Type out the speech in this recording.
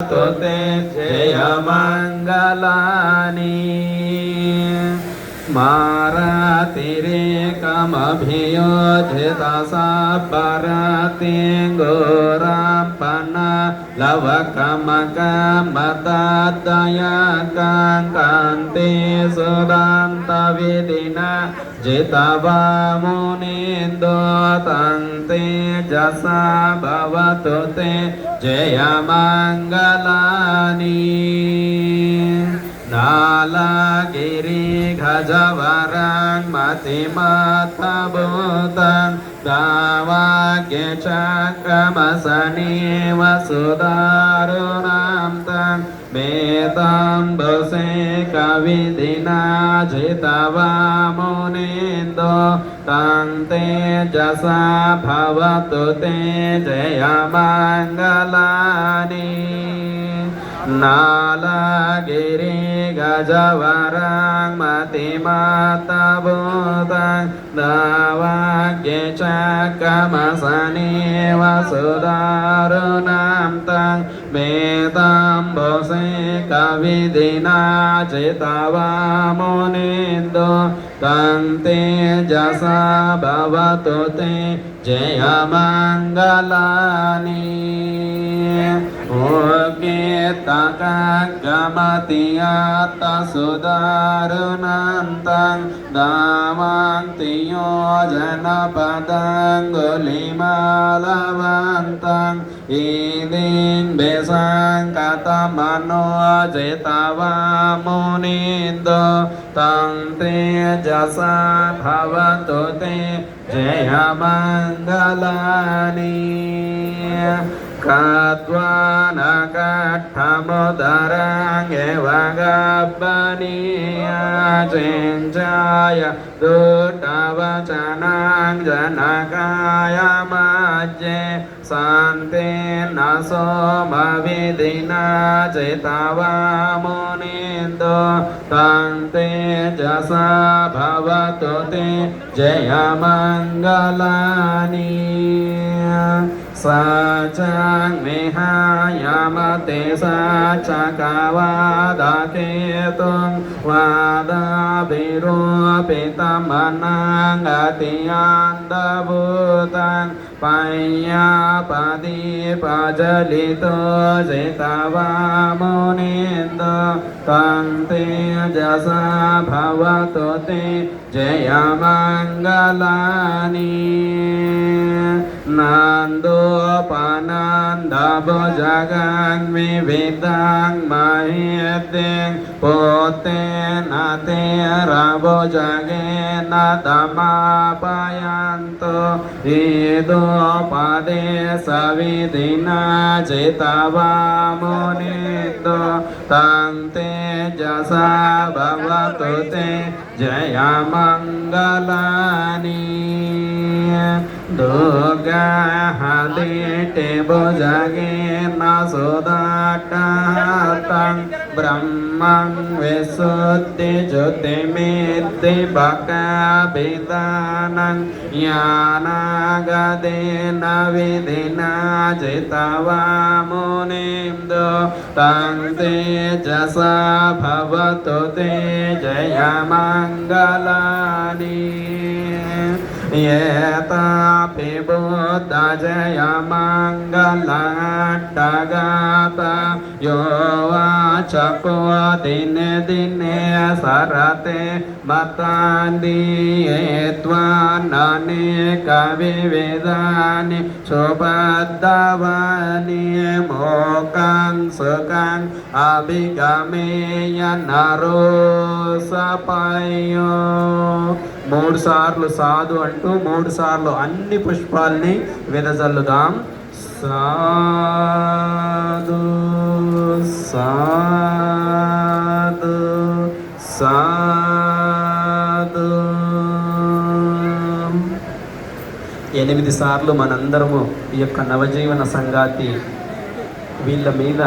तुते जय मंगलानि मारतिरेकमभियोजिता सापरति गोरापना लवकमकमतदयकान्ते सुदान्तविदिना जितवा मुनिन्दो तन्ते जसा भवतु ते जय मंगलानि नालगिरि गजवरं मतिमतभूतं दावाग्यचक्रमसनीव सुदारुणां तं वेदाम्बुसे कविदिना जितवा मुनिन्दो तं तेजसा भवतु ते जय मंगलानि नालगिरि गजवरं मतिमतभूतं दावाग्यचक्रमसनीव सुदारुणां तं वेदाम्बुसे कविदिना जितवा मुनिन्दो तं तेजसा भवतु ते जय मंगलानि सुदारुणन्तं दावान्ति योजनपदङ्गुलिमालवन्तं ईदिं बेसङ्कतमनो जितवा मुनिन्दो तं तेजसा भवतु ते जय मंगलानि कत्वानकट्ठमुदरं एवगब्बनीया चिञ्चाय दुष्टवचनं जनकाय मज्जे शान्तेन सोमविदिना जितवा मुनिन्दो तं तेजसा भवतु ते जय मंगलानि साचं विहायमते साचकवादकेतुं वादाभिरूपितमनागतियान्दभूतं पय्यापदीपजलितो जितवा मुनिन्दो तं तेजसा भवतु ते जय मंगलानि नन्दोपनन्दभुजगं विविधं महीयते पोतेन तेरभुजगेन दमापयन्तु ईदोपदेशविधिना जितवा मुनिन्दो तं तेजसा भवतु ते जय मंगलानि दुर्गाहदिटे भुजगेन सुदाट्टं ब्रह्मं विशुद्धिज्योतिमिद्धिभक्तभिधानं ज्ञानागदेन विधिना जितवा मुनिन्दो तं तेजसा भवतु ते जय मंगलानि येतापि बुद्ध जय मंगलाट्टगाता यो वाचको दिने दिने सरते मतान्दीये त्वाननेकविविधानि सुबद्धवानि मोकं सुखं अभिगमेय नरो सपयो మూడు సార్లు సాధు అంటూ మూడు సార్లు అన్ని పుష్పాల్ని వెదజల్లుదాం. సాధు సాధు సాధు 8 సార్లు మనందరము ఈ యొక్క నవజీవన సంగాతి వీళ్ళ మీద